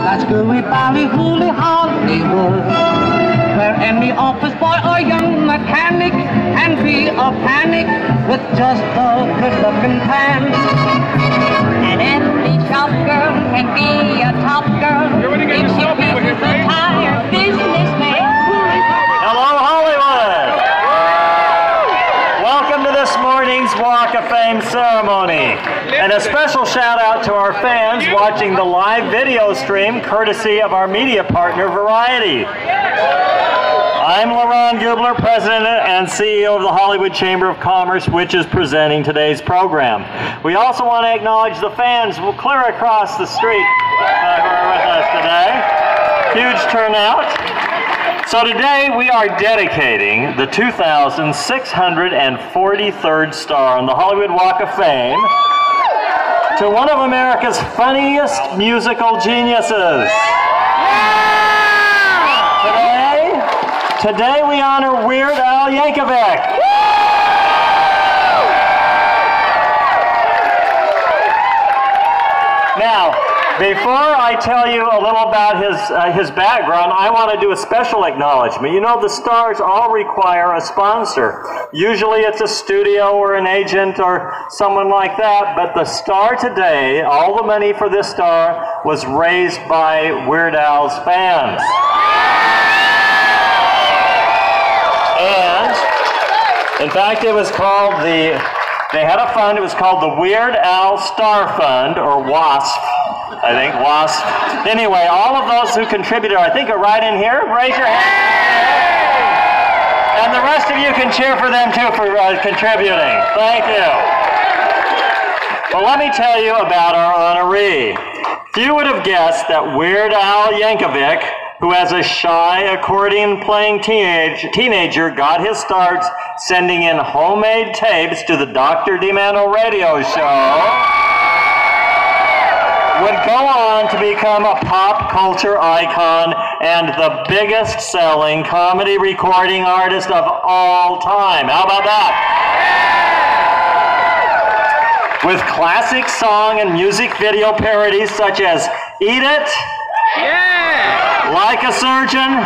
That's gooey, bally-hooly Hollywood, where any office boy or young mechanic can be a panic with just a good-looking pan. And every shop girl can be a top girl if she pleases the tired businessman. Hello, Hollywood! Welcome to this morning's Walk of Fame ceremony. And a special shout out to our fans watching the live video stream courtesy of our media partner, Variety. I'm LaRon Gubler, President and CEO of the Hollywood Chamber of Commerce, which is presenting today's program. We also want to acknowledge the fans who will clear across the street who are with us today. Huge turnout. So today we are dedicating the 2,643rd star on the Hollywood Walk of Fame to one of America's funniest musical geniuses. Today we honor Weird Al Yankovic. Now, before I tell you a little about his background, I want to do a special acknowledgement. You know, the stars all require a sponsor. Usually it's a studio or an agent or someone like that, but the star today, all the money for this star was raised by Weird Al's fans. And, in fact, it was called they had a fund, it was called the Weird Al Star Fund, or WASP. I think, WASP. Anyway, all of those who contributed, I think are right in here. Raise your hand. And the rest of you can cheer for them too for contributing. Thank you. Well, let me tell you about our honoree. Few would have guessed that Weird Al Yankovic, who as a shy accordion-playing teenager got his starts sending in homemade tapes to the Dr. DiManno radio show, would go on to become a pop culture icon and the biggest selling comedy recording artist of all time. How about that? With classic song and music video parodies such as Eat It, yeah! Like a Surgeon,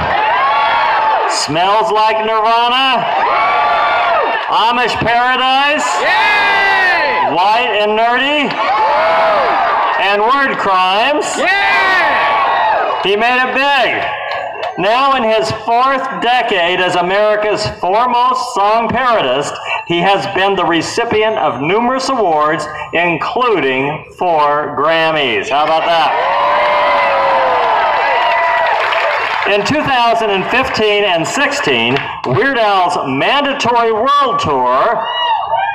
Smells Like Nirvana, Amish Paradise, yeah! White and Nerdy, and Word Crimes. Yeah! He made it big. Now in his 4th decade as America's foremost song parodist, he has been the recipient of numerous awards, including 4 Grammys. How about that? In 2015 and 16, Weird Al's mandatory world tour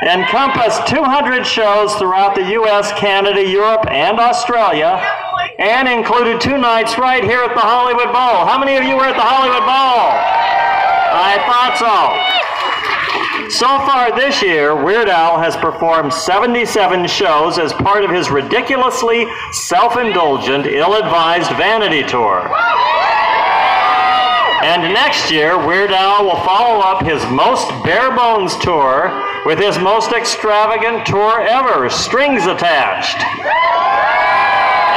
encompassed 200 shows throughout the U.S., Canada, Europe, and Australia, and included 2 nights right here at the Hollywood Bowl. How many of you were at the Hollywood Bowl? I thought so. So far this year, Weird Al has performed 77 shows as part of his ridiculously self-indulgent, ill-advised vanity tour. And next year, Weird Al will follow up his most bare-bones tour with his most extravagant tour ever, Strings Attached.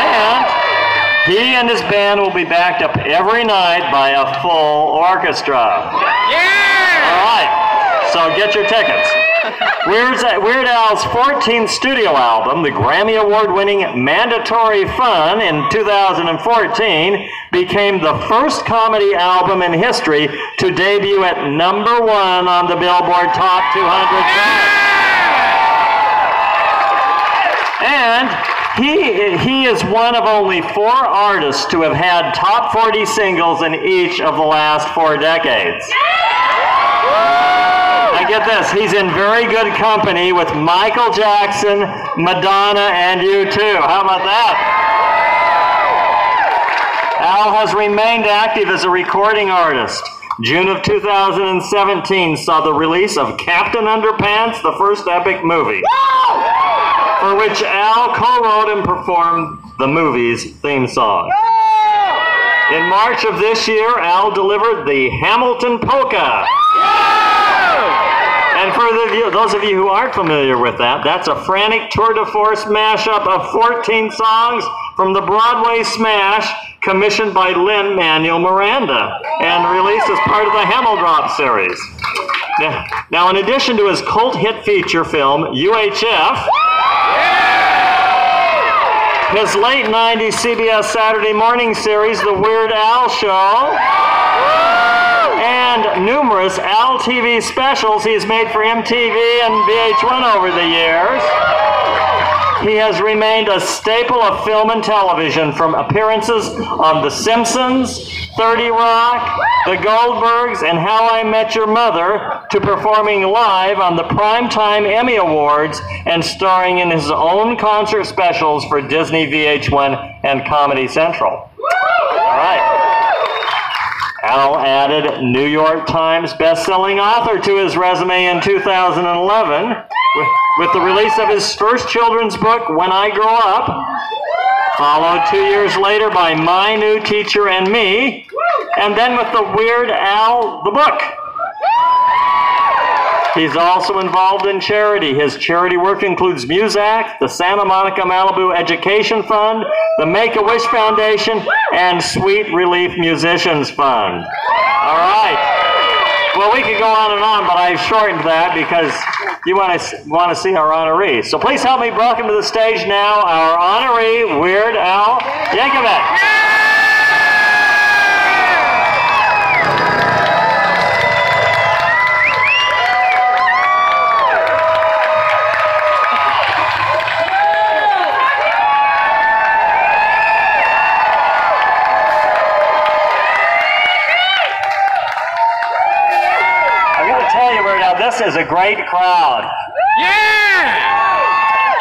And he and his band will be backed up every night by a full orchestra. Yeah! All right, so get your tickets. Weird Al's 14th studio album, the Grammy Award-winning Mandatory Fun in 2014, became the first comedy album in history to debut at #1 on the Billboard Top 200 chart. And he is one of only 4 artists to have had top 40 singles in each of the last 4 decades. Now get this, he's in very good company with Michael Jackson, Madonna, and U2. How about that? Al has remained active as a recording artist. June of 2017 saw the release of Captain Underpants, the first epic movie, for which Al co-wrote and performed the movie's theme song. In March of this year, Al delivered the Hamilton Polka. And for those of you who aren't familiar with that, that's a frantic tour de force mashup of 14 songs from the Broadway smash commissioned by Lin-Manuel Miranda and released as part of the Hemmeldrop series. Now, in addition to his cult hit feature film, UHF, his late 90s CBS Saturday morning series, The Weird Al Show, and numerous Al TV specials he's made for MTV and VH1 over the years. He has remained a staple of film and television, from appearances on The Simpsons, 30 Rock, The Goldbergs, and How I Met Your Mother, to performing live on the Primetime Emmy Awards and starring in his own concert specials for Disney, VH1, and Comedy Central. All right. Al added New York Times best-selling author to his resume in 2011 with the release of his first children's book, When I Grow Up, followed 2 years later by My New Teacher and Me, and then with the Weird Al, the book. He's also involved in charity. His charity work includes Muzak, the Santa Monica Malibu Education Fund, the Make-A-Wish Foundation, and Sweet Relief Musicians Fund. All right. Well, we could go on and on, but I've shortened that because you want to see our honoree. So please help me welcome to the stage now our honoree, Weird Al Yankovic. This is a great crowd. Yeah!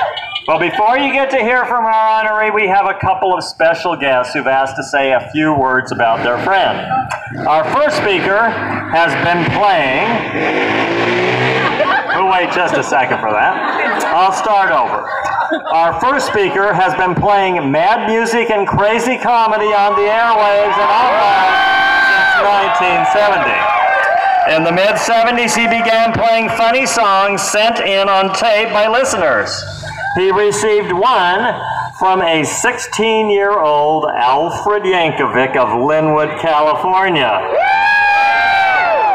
Well, before you get to hear from our honoree, we have a couple of special guests who've asked to say a few words about their friend. Our first speaker has been playing... We'll wait just a second for that. I'll start over. Our first speaker has been playing mad music and crazy comedy on the airwaves and online since 1970. In the mid-70s, he began playing funny songs sent in on tape by listeners. He received one from a 16-year-old Alfred Yankovic of Linwood, California.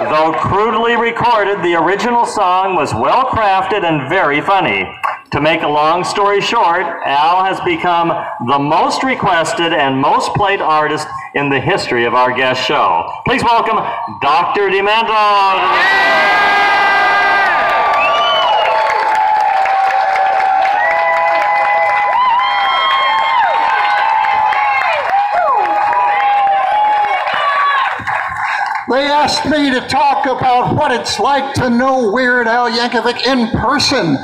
Though crudely recorded, the original song was well-crafted and very funny. To make a long story short, Al has become the most requested and most played artist in the history of our guest show. Please welcome Dr. Demento. They asked me to talk about what it's like to know Weird Al Yankovic in person.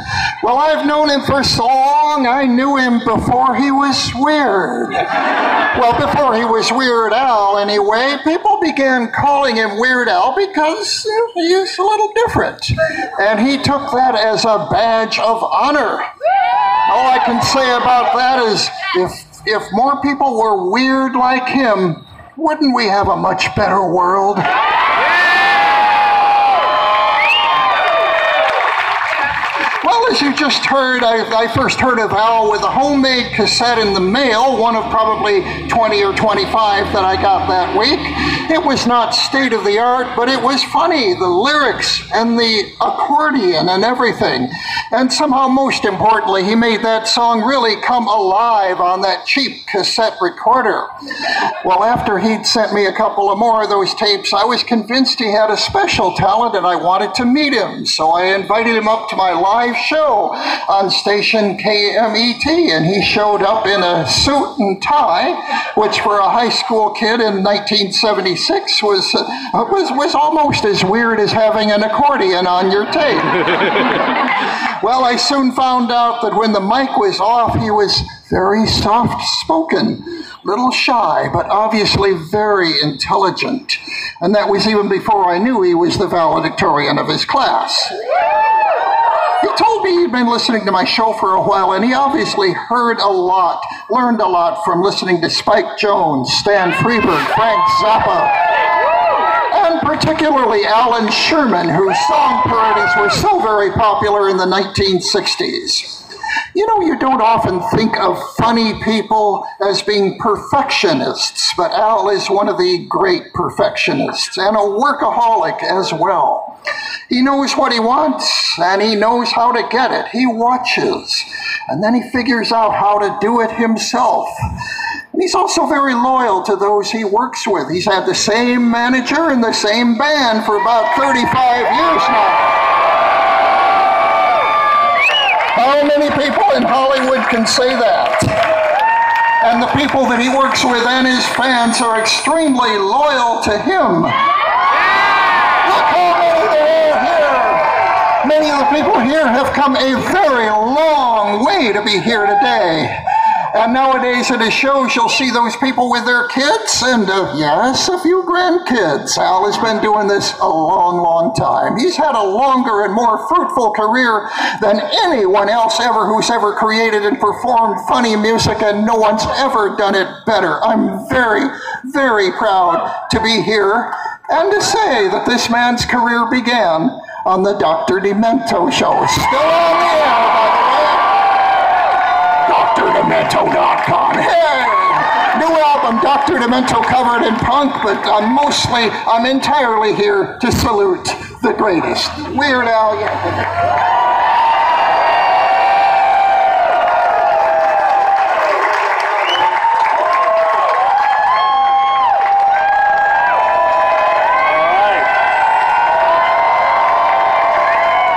Well, I've known him for so long, I knew him before he was weird. Well, before he was Weird Al, anyway, people began calling him Weird Al because he's a little different. And he took that as a badge of honor. All I can say about that is, if more people were weird like him, wouldn't we have a much better world? Well, as you just heard, I first heard of Al with a homemade cassette in the mail, one of probably 20 or 25 that I got that week. It was not state-of-the-art, but it was funny, the lyrics and the accordion and everything. And somehow, most importantly, he made that song really come alive on that cheap cassette recorder. Well, after he'd sent me a couple of more of those tapes, I was convinced he had a special talent and I wanted to meet him. So I invited him up to my live show on station KMET, and he showed up in a suit and tie, which for a high school kid in 1976 was almost as weird as having an accordion on your tape. Well, I soon found out that when the mic was off, he was very soft-spoken, little shy, but obviously very intelligent. And that was even before I knew he was the valedictorian of his class. He told me he'd been listening to my show for a while, and he obviously heard a lot, learned a lot from listening to Spike Jones, Stan Freberg, Frank Zappa, and particularly Alan Sherman, whose song parodies were so very popular in the 1960s. You know, you don't often think of funny people as being perfectionists, but Al is one of the great perfectionists and a workaholic as well. He knows what he wants, and he knows how to get it. He watches, and then he figures out how to do it himself. And he's also very loyal to those he works with. He's had the same manager and the same band for about 35 years now. How many people in Hollywood can say that? And the people that he works with and his fans are extremely loyal to him. Look how many there are here. Many of the people here have come a very long way to be here today. And nowadays at his shows, you'll see those people with their kids and, yes, a few grandkids. Al has been doing this a long, long time. He's had a longer and more fruitful career than anyone else ever who's ever created and performed funny music, and no one's ever done it better. I'm very, very proud to be here and to say that this man's career began on the Dr. Demento show. Still on the air, by the way. DrDemento.com. Hey! New album, Dr. Demento, covered in punk, but I'm entirely here to salute the greatest. Weird Al Yankovic.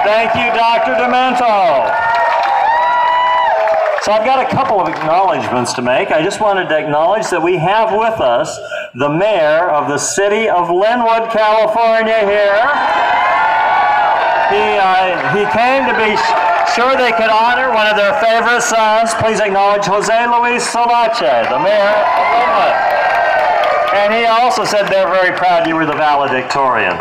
Thank you, Dr. Demento. So I've got a couple of acknowledgments to make. I just wanted to acknowledge that we have with us the mayor of the city of Linwood, California here. He came to be sure they could honor one of their favorite sons. Please acknowledge Jose Luis Solache, the mayor of Linwood. And he also said they're very proud you were the valedictorian.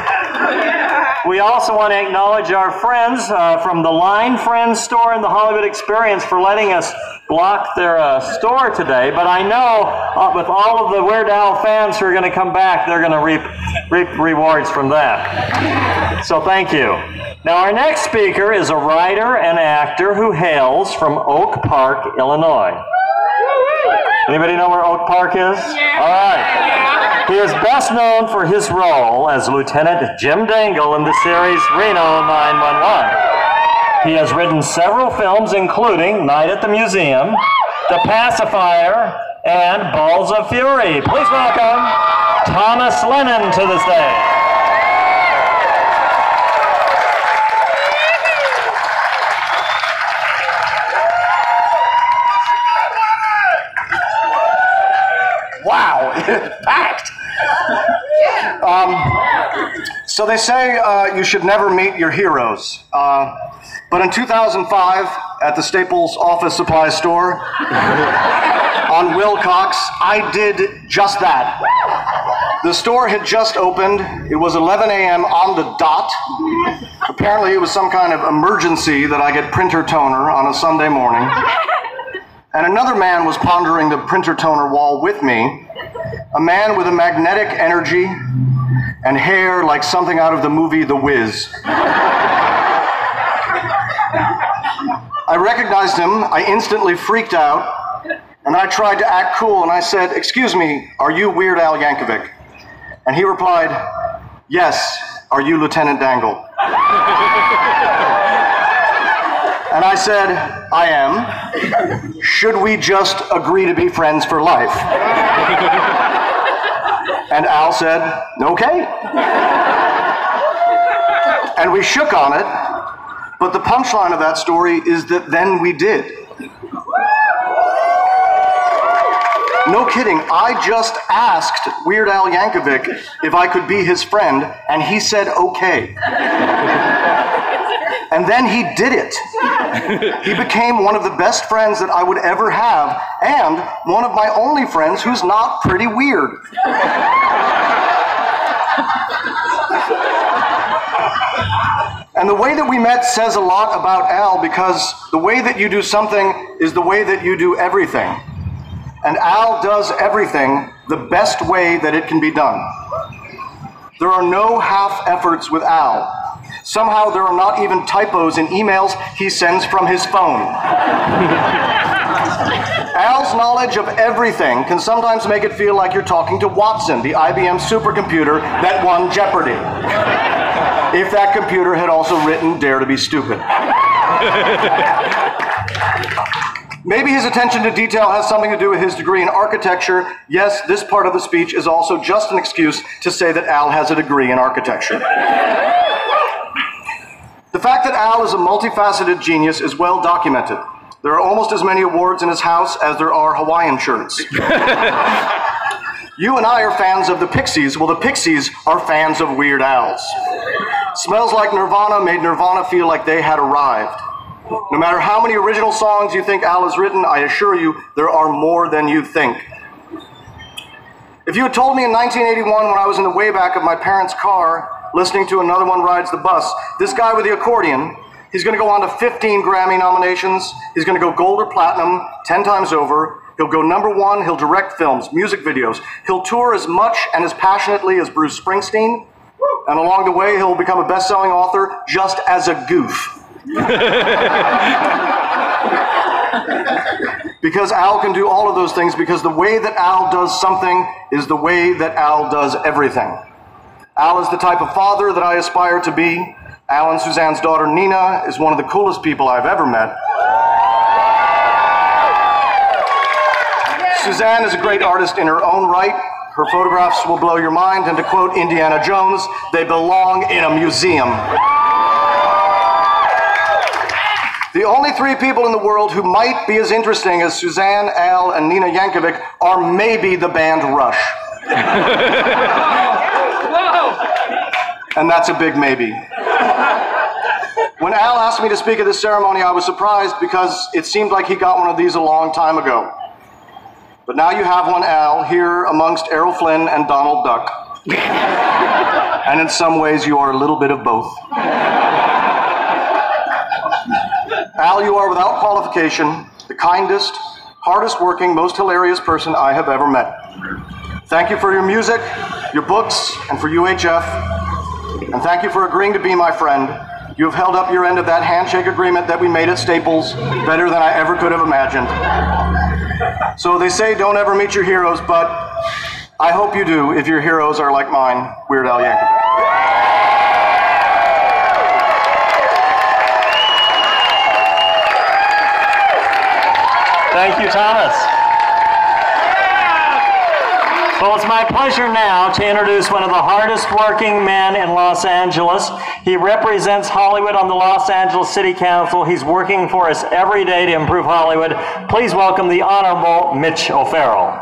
We also want to acknowledge our friends from the Line Friends store and the Hollywood Experience for letting us block their store today. But I know with all of the Weird Al fans who are going to come back, they're going to reap rewards from that. So thank you. Now our next speaker is a writer and actor who hails from Oak Park, Illinois. Anybody know where Oak Park is? Yeah. All right. He is best known for his role as Lieutenant Jim Dangle in the series Reno 911. He has written several films, including Night at the Museum, The Pacifier, and Balls of Fury. Please welcome Thomas Lennon to the stage. Wow, packed. So they say you should never meet your heroes. But in 2005, at the Staples office supply store on Wilcox, I did just that. The store had just opened. It was 11 a.m. on the dot. Apparently it was some kind of emergency that I get printer toner on a Sunday morning. And another man was pondering the printer toner wall with me, a man with a magnetic energy and hair like something out of the movie The Wiz. I recognized him, I instantly freaked out, and I tried to act cool, and I said, "Excuse me, are you Weird Al Yankovic?" And he replied, "Yes, are you Lieutenant Dangle?" And I said, "I am. Should we just agree to be friends for life?" And Al said, "Okay." And we shook on it, but the punchline of that story is that then we did. No kidding, I just asked Weird Al Yankovic if I could be his friend, and he said okay. And then he did it. He became one of the best friends that I would ever have, and one of my only friends who's not pretty weird. And the way that we met says a lot about Al, because the way that you do something is the way that you do everything. And Al does everything the best way that it can be done. There are no half efforts with Al. Somehow there are not even typos in emails he sends from his phone. Al's knowledge of everything can sometimes make it feel like you're talking to Watson, the IBM supercomputer that won Jeopardy! If that computer had also written Dare to be Stupid. Maybe his attention to detail has something to do with his degree in architecture. Yes, this part of the speech is also just an excuse to say that Al has a degree in architecture. The fact that Al is a multifaceted genius is well documented. There are almost as many awards in his house as there are Hawaiian shirts. You and I are fans of the Pixies. Well, the Pixies are fans of Weird Al's. Smells Like Nirvana made Nirvana feel like they had arrived. No matter how many original songs you think Al has written, I assure you there are more than you think. If you had told me in 1981 when I was in the way back of my parents' car listening to Another One Rides the Bus, this guy with the accordion, he's going to go on to 15 Grammy nominations, he's going to go gold or platinum 10 times over, he'll go #1, he'll direct films, music videos, he'll tour as much and as passionately as Bruce Springsteen, and along the way he'll become a best-selling author just as a goof. Because Al can do all of those things, because the way that Al does something is the way that Al does everything. Al is the type of father that I aspire to be. Al and Suzanne's daughter Nina is one of the coolest people I've ever met. Suzanne is a great artist in her own right. Her photographs will blow your mind, and to quote Indiana Jones, they belong in a museum. The only 3 people in the world who might be as interesting as Suzanne, Al, and Nina Yankovic are maybe the band Rush. And that's a big maybe. When Al asked me to speak at this ceremony, I was surprised because it seemed like he got one of these a long time ago. But now you have one, Al, here amongst Errol Flynn and Donald Duck. And in some ways, you are a little bit of both. Al, you are without qualification the kindest, hardest working, most hilarious person I have ever met. Thank you for your music, your books, and for UHF. And thank you for agreeing to be my friend. You have held up your end of that handshake agreement that we made at Staples better than I ever could have imagined. So they say don't ever meet your heroes, but I hope you do if your heroes are like mine, Weird Al Yankovic. Thank you, Thomas. Well, it's my pleasure now to introduce one of the hardest working men in Los Angeles. He represents Hollywood on the Los Angeles City Council. He's working for us every day to improve Hollywood. Please welcome the Honorable Mitch O'Farrell.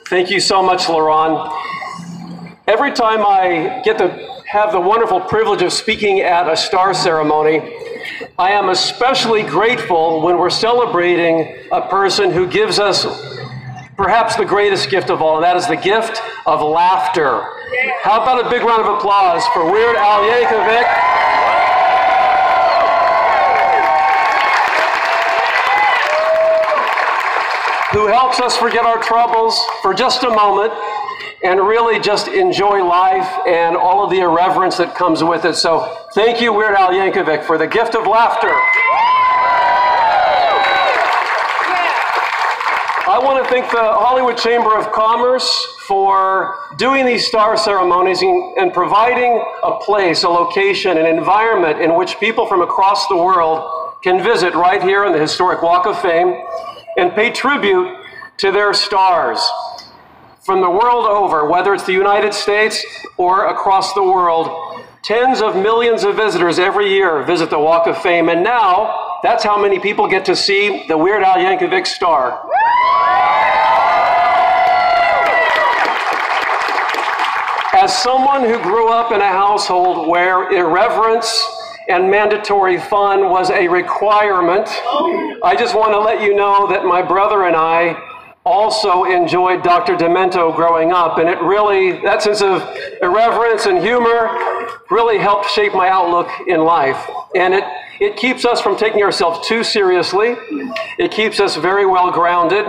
Thank you so much, Laron. Every time I get to have the wonderful privilege of speaking at a star ceremony, I am especially grateful when we're celebrating a person who gives us perhaps the greatest gift of all, and that is the gift of laughter. How about a big round of applause for Weird Al Yankovic? Who helps us forget our troubles for just a moment and really just enjoy life and all of the irreverence that comes with it. So thank you, Weird Al Yankovic, for the gift of laughter. I want to thank the Hollywood Chamber of Commerce for doing these star ceremonies and providing a place, a location, an environment in which people from across the world can visit right here in the historic Walk of Fame and pay tribute to their stars from the world over, whether it's the United States or across the world. Tens of millions of visitors every year visit the Walk of Fame, and now that's how many people get to see the Weird Al Yankovic star. As someone who grew up in a household where irreverence and mandatory fun was a requirement, I just want to let you know that my brother and I also enjoyed Dr. Demento growing up, and it really, that sense of irreverence and humor really helped shape my outlook in life. And it keeps us from taking ourselves too seriously. It keeps us very well grounded.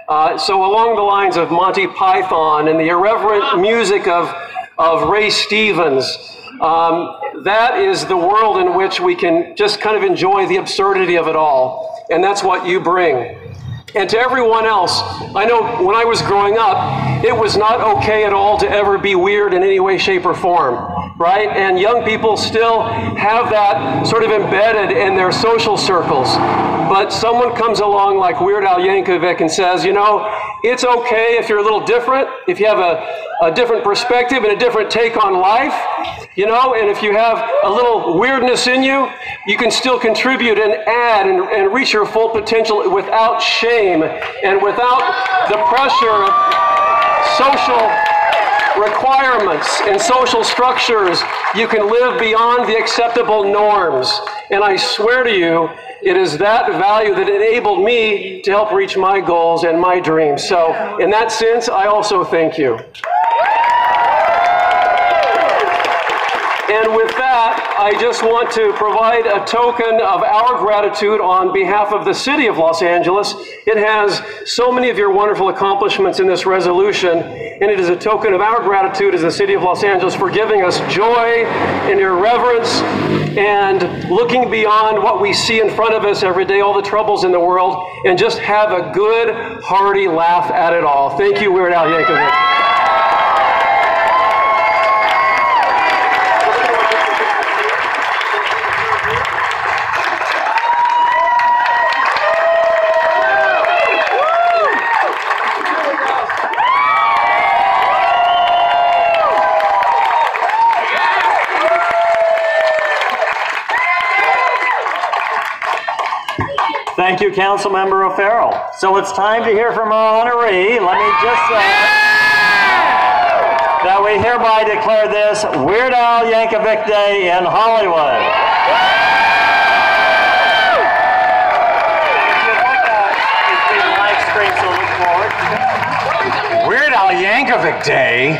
So along the lines of Monty Python and the irreverent music of Ray Stevens, that is the world in which we can just kind of enjoy the absurdity of it all. And that's what you bring. And to everyone else, I know when I was growing up, it was not okay at all to ever be weird in any way, shape, or form, right? And young people still have that sort of embedded in their social circles. But someone comes along like Weird Al Yankovic and says, you know, it's okay if you're a little different, if you have a different perspective and a different take on life, you know, and if you have a little weirdness in you, you can still contribute and add and reach your full potential without shame and without the pressure of social requirements and social structures. You can live beyond the acceptable norms. And I swear to you, it is that value that enabled me to help reach my goals and my dreams. So in that sense, I also thank you. And with that, I just want to provide a token of our gratitude on behalf of the City of Los Angeles. It has so many of your wonderful accomplishments in this resolution, and it is a token of our gratitude as the City of Los Angeles for giving us joy and irreverence and looking beyond what we see in front of us every day, all the troubles in the world, and just have a good, hearty laugh at it all. Thank you, Weird Al Yankovic. Thank you, Councilmember O'Farrell. So it's time to hear from our honoree. Let me just say that we hereby declare this Weird Al Yankovic Day in Hollywood. Weird Al Yankovic Day?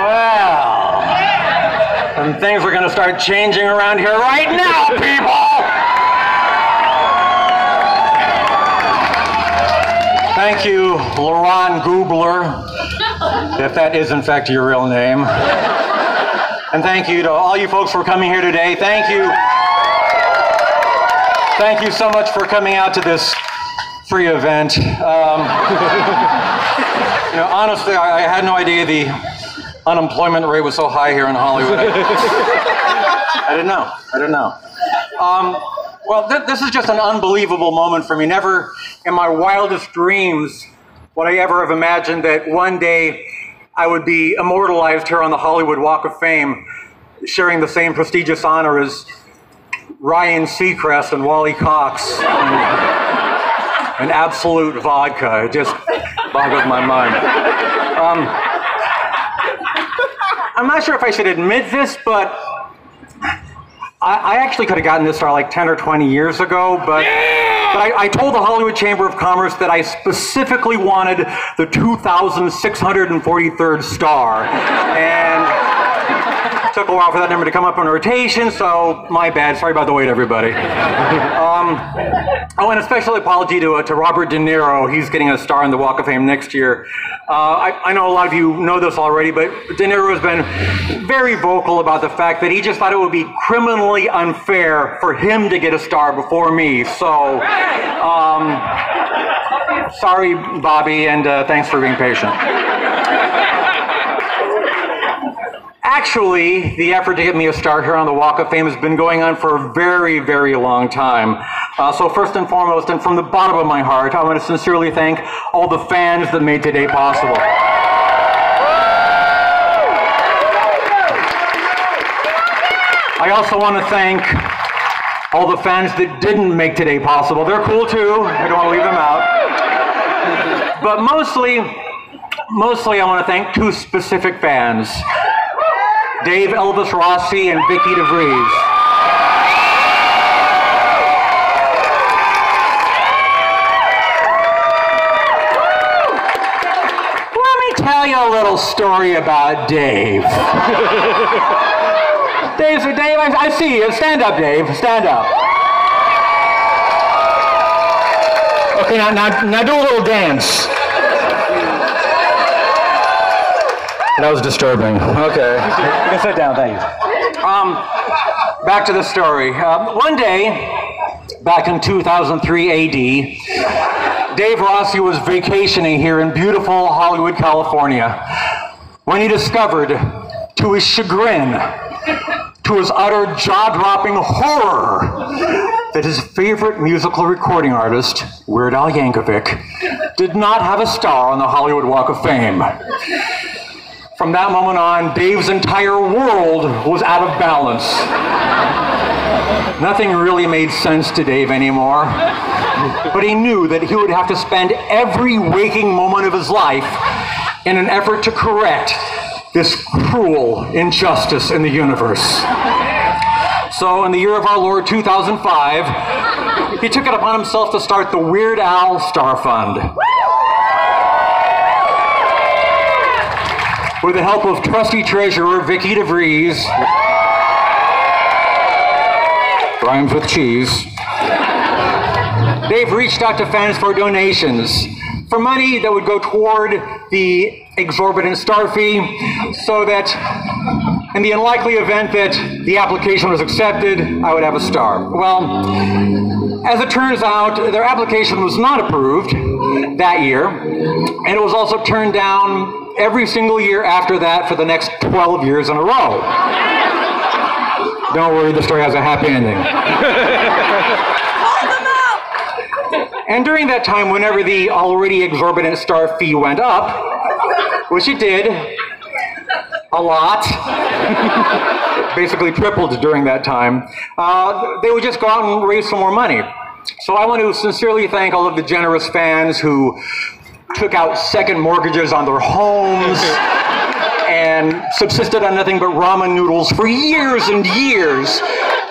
Well, and things are going to start changing around here right now, people! Thank you, Laurent Goobler, if that is in fact your real name. And thank you to all you folks for coming here today. Thank you. Thank you so much for coming out to this free event. You know, honestly, I had no idea the unemployment rate was so high here in Hollywood. I didn't know. Well, this is just an unbelievable moment for me. Never in my wildest dreams would I ever have imagined that one day I would be immortalized here on the Hollywood Walk of Fame, sharing the same prestigious honor as Ryan Seacrest and Wally Cox and Absolute Vodka. It just boggles my mind. I'm not sure if I should admit this, but I actually could have gotten this star like 10 or 20 years ago, but I told the Hollywood Chamber of Commerce that I specifically wanted the 2,643rd star, and it took a while for that number to come up in rotation, so my bad. Sorry about the wait, everybody. Oh, and a special apology to Robert De Niro. He's getting a star on the Walk of Fame next year. I know a lot of you know this already, but De Niro has been very vocal about the fact that he just thought it would be criminally unfair for him to get a star before me. So, sorry, Bobby, and thanks for being patient. Actually, the effort to get me a star here on the Walk of Fame has been going on for a very, very long time. So first and foremost, and from the bottom of my heart, I want to sincerely thank all the fans that made today possible. I also want to thank all the fans that didn't make today possible. They're cool too. I don't want to leave them out. But mostly I want to thank two specific fans. Dave Elvis Rossi and Vicky DeVries. Let me tell you a little story about Dave. Dave, I see you. Stand up, Dave. Stand up. Okay, now do a little dance. That was disturbing. Okay. You can sit down, thank you. Back to the story. One day, back in 2003 AD, Dave Rossi was vacationing here in beautiful Hollywood, California, when he discovered, to his chagrin, to his utter jaw-dropping horror, that his favorite musical recording artist, Weird Al Yankovic, did not have a star on the Hollywood Walk of Fame. From that moment on, Dave's entire world was out of balance. Nothing really made sense to Dave anymore, but he knew that he would have to spend every waking moment of his life in an effort to correct this cruel injustice in the universe. So in the year of our Lord 2005, he took it upon himself to start the Weird Al Star Fund. With the help of trusty treasurer Vicky DeVries, rhymes with cheese, Dave reached out to fans for donations, for money that would go toward the exorbitant star fee, so that in the unlikely event that the application was accepted, I would have a star. Well, as it turns out, their application was not approved that year, and it was also turned down every single year after that for the next 12 years in a row. Don't worry, the story has a happy ending. And during that time, whenever the already exorbitant star fee went up, which it did, a lot, basically tripled during that time, they would just go out and raise some more money. So I want to sincerely thank all of the generous fans who took out second mortgages on their homes and subsisted on nothing but ramen noodles for years and years,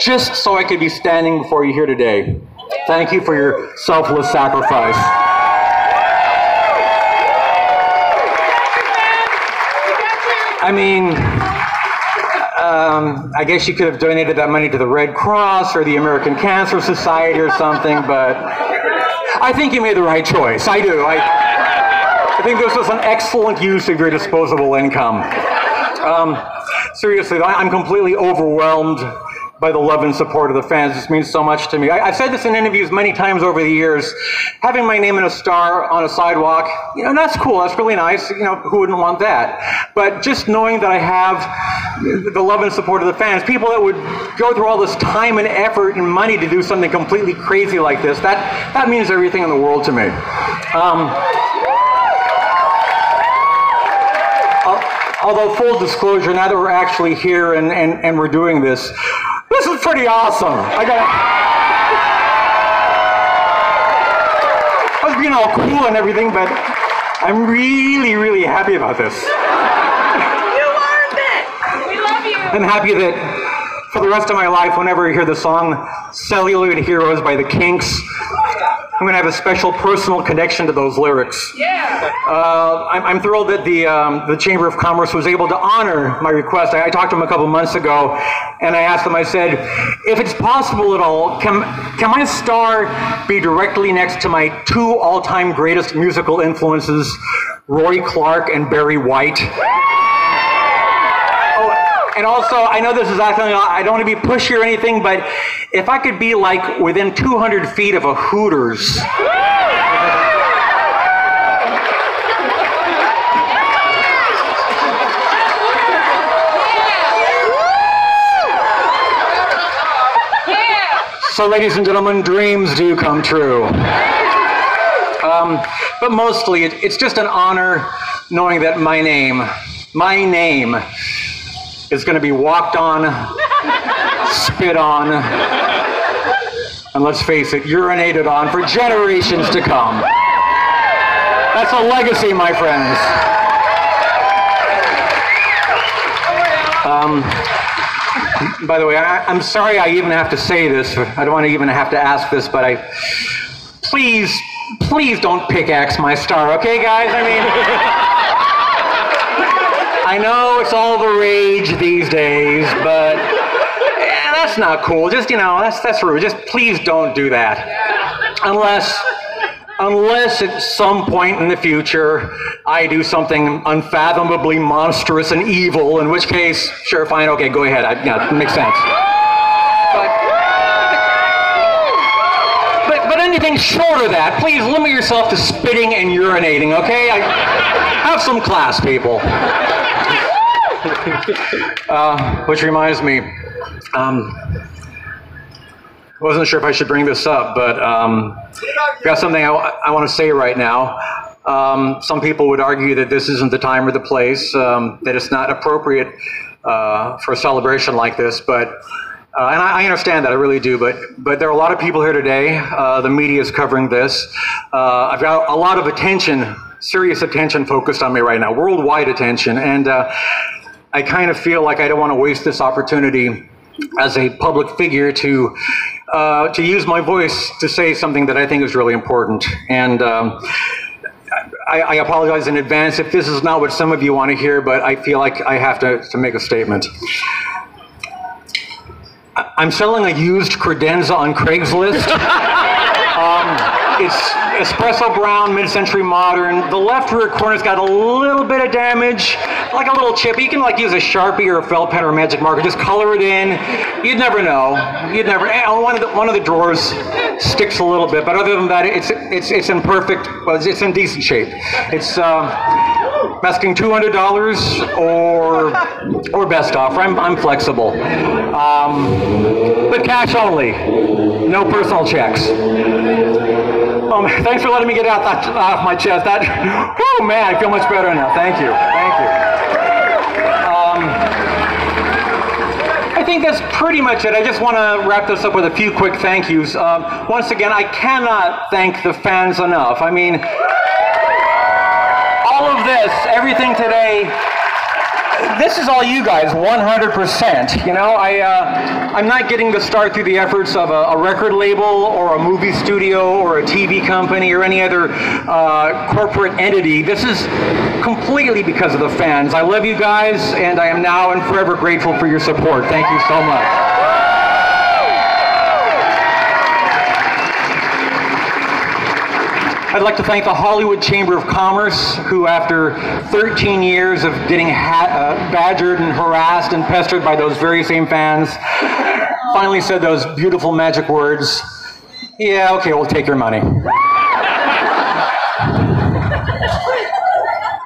just so I could be standing before you here today. Thank you for your selfless sacrifice. I mean, I guess you could have donated that money to the Red Cross or the American Cancer Society or something, but I think you made the right choice. I do. I think this was an excellent use of your disposable income. Seriously, I'm completely overwhelmed by the love and support of the fans. This means so much to me. I've said this in interviews many times over the years. Having my name in a star on a sidewalk, you know, that's cool, that's really nice. You know, who wouldn't want that? But just knowing that I have the love and support of the fans, people that would go through all this time and effort and money to do something completely crazy like this, that means everything in the world to me. Although full disclosure, now that we're actually here and we're doing this is pretty awesome. I was being all cool and everything, but I'm really, really happy about this. You earned it! We love you! I'm happy that for the rest of my life, whenever I hear the song Celluloid Heroes by the Kinks, I'm going to have a special personal connection to those lyrics. Yeah. I'm thrilled that the Chamber of Commerce was able to honor my request. I talked to them a couple months ago, and I asked them, I said, if it's possible at all, can my star be directly next to my two all-time greatest musical influences, Roy Clark and Barry White? And also, I know this is actually, I don't want to be pushy or anything, but if I could be like within 200 feet of a Hooters. So ladies and gentlemen, dreams do come true. But mostly, it's just an honor knowing that my name is going to be walked on, spit on, and let's face it, urinated on for generations to come. That's a legacy, my friends. By the way, I'm sorry I even have to say this. I don't want to even have to ask this, but please don't pickaxe my star, okay, guys? I mean, I know it's all the rage these days, but that's not cool. Just, you know, that's rude. Just please don't do that. unless at some point in the future I do something unfathomably monstrous and evil, in which case, sure, fine, okay, go ahead. Yeah, it makes sense. But anything short of that, please limit yourself to spitting and urinating, okay? Have some class, people. Which reminds me, I wasn't sure if I should bring this up, but I've got something I want to say right now. Some people would argue that this isn't the time or the place, that it's not appropriate for a celebration like this, but and I understand that, I really do, but there are a lot of people here today. The media is covering this. I've got a lot of attention, serious attention focused on me right now, worldwide attention, and I kind of feel like I don't want to waste this opportunity as a public figure to use my voice to say something that I think is really important. And I apologize in advance if this is not what some of you want to hear, but I feel like I have to make a statement. I'm selling a used credenza on Craigslist. It's espresso brown, mid-century modern. The left rear corner's got a little bit of damage, like a little chip. You can like use a Sharpie or a felt pen or a magic marker, just color it in. You'd never know. You'd never. One of the drawers sticks a little bit, but other than that, it's in perfect. Well, it's in decent shape. It's asking $200 or best offer. I'm flexible, but cash only. No personal checks. Thanks for letting me get that off my chest. Oh man, I feel much better now. Thank you. Thank you. I think that's pretty much it. I just want to wrap this up with a few quick thank yous. Once again, I cannot thank the fans enough. I mean, all of this, everything today, this is all you guys, 100%. You know, I'm not getting the start through the efforts of a record label or a movie studio or a TV company or any other corporate entity. This is completely because of the fans. I love you guys, and I am now and forever grateful for your support. Thank you so much. I'd like to thank the Hollywood Chamber of Commerce, who after 13 years of getting badgered and harassed and pestered by those very same fans, finally said those beautiful magic words, yeah, okay, we'll take your money.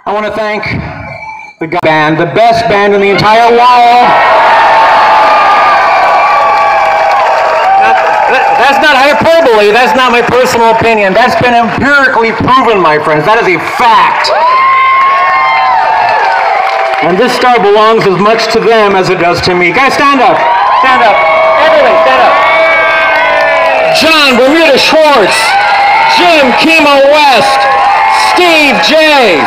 I want to thank the band, the best band in the entire world. That's not hyperbole, that's not my personal opinion. That's been empirically proven, my friends. That is a fact. And this star belongs as much to them as it does to me. Guys, stand up. Stand up. Everyone, stand up. John Bermuda Schwartz, Jim Kimo West, Steve J.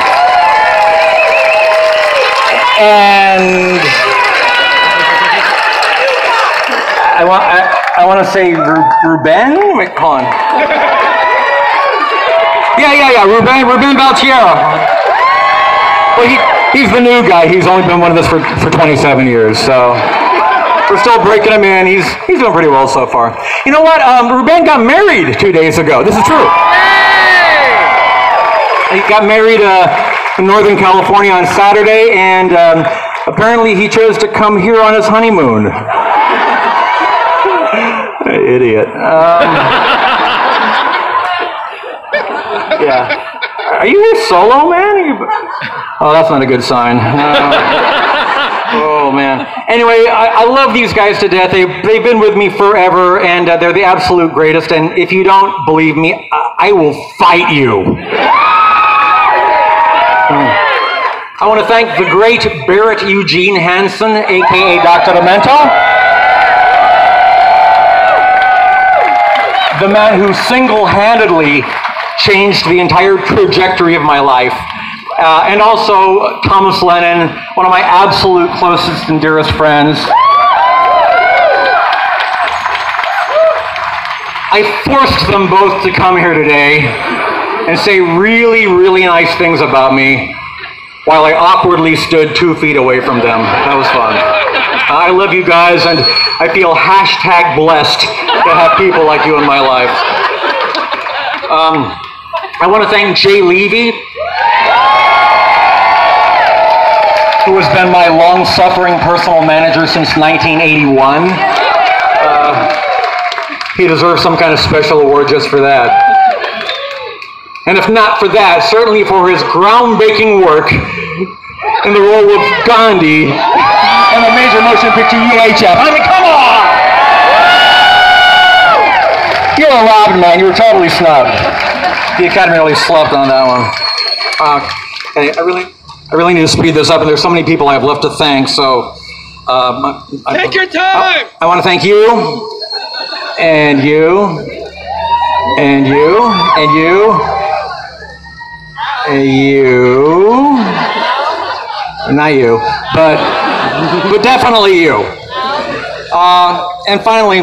And I want to say Ruben? Wait, hold on. Yeah. Ruben Baltiero. Well, he's the new guy. He's only been one of this for 27 years, so we're still breaking him in. He's doing pretty well so far. You know what? Ruben got married 2 days ago. This is true. He got married in Northern California on Saturday, and apparently he chose to come here on his honeymoon. Idiot. Yeah. Are you here solo, man? Oh, that's not a good sign. Oh, man. Anyway, I love these guys to death. They've been with me forever, and they're the absolute greatest. And if you don't believe me, I will fight you. I want to thank the great Barrett Eugene Hansen, a.k.a. Dr. Demento. The man who single-handedly changed the entire trajectory of my life. And also Thomas Lennon, one of my absolute closest and dearest friends. I forced them both to come here today and say really, really nice things about me while I awkwardly stood 2 feet away from them. That was fun. I love you guys, and I feel #blessed to have people like you in my life. I want to thank Jay Levy, who has been my long-suffering personal manager since 1981. He deserves some kind of special award just for that. And if not for that, certainly for his groundbreaking work in the role of Gandhi in the major motion picture UHF. I mean, come on! You were robbed, man. You were totally snubbed. The Academy really slept on that one. Okay, I really need to speed this up, and there's so many people I have left to thank, so... Take your time! I want to thank you, and you, and you, and you, and you, not you, but definitely you. And finally,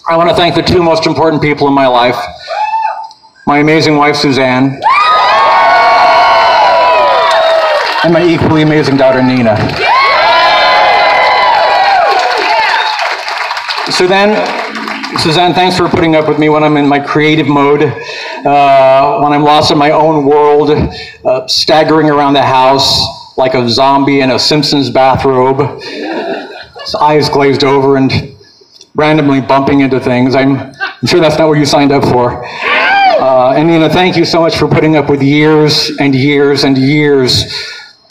I want to thank the two most important people in my life, my amazing wife, Suzanne, and my equally amazing daughter, Nina. Suzanne, thanks for putting up with me when I'm in my creative mode, when I'm lost in my own world, staggering around the house like a zombie in a Simpsons bathrobe, his eyes glazed over and randomly bumping into things. I'm sure that's not what you signed up for. And Nina, thank you so much for putting up with years and years and years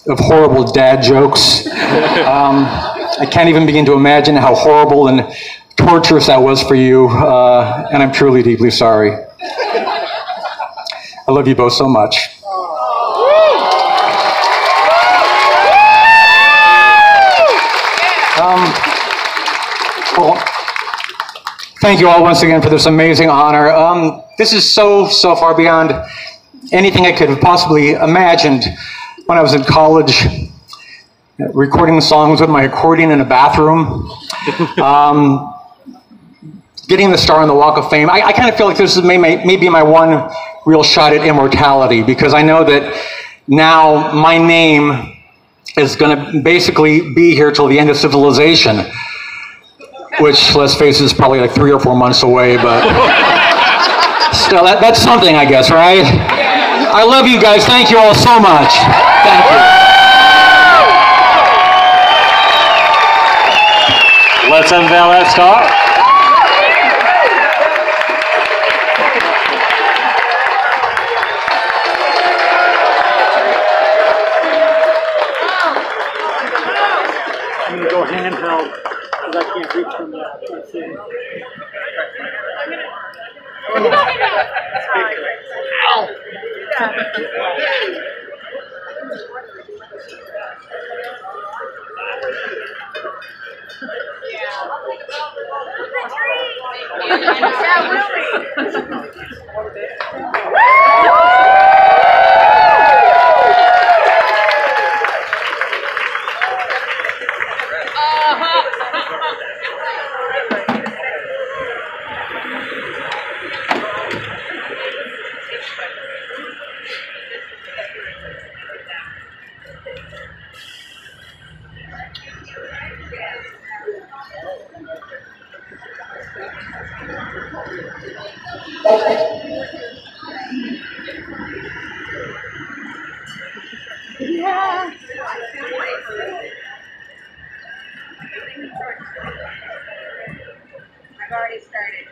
of horrible dad jokes. I can't even begin to imagine how horrible and torturous that was for you, and I'm truly deeply sorry. I love you both so much. Well, thank you all once again for this amazing honor. This is so far beyond anything I could have possibly imagined when I was in college, recording songs with my accordion in a bathroom. Getting the star on the Walk of Fame. I kind of feel like this is maybe my one real shot at immortality, because I know that now my name is going to basically be here till the end of civilization, which, let's face it, is probably like 3 or 4 months away, but still, that's something, I guess, right? I love you guys. Thank you all so much. Thank you. Let's unveil that star. I'm going to go handheld because I can't reach from the thing. Yeah. I've already started.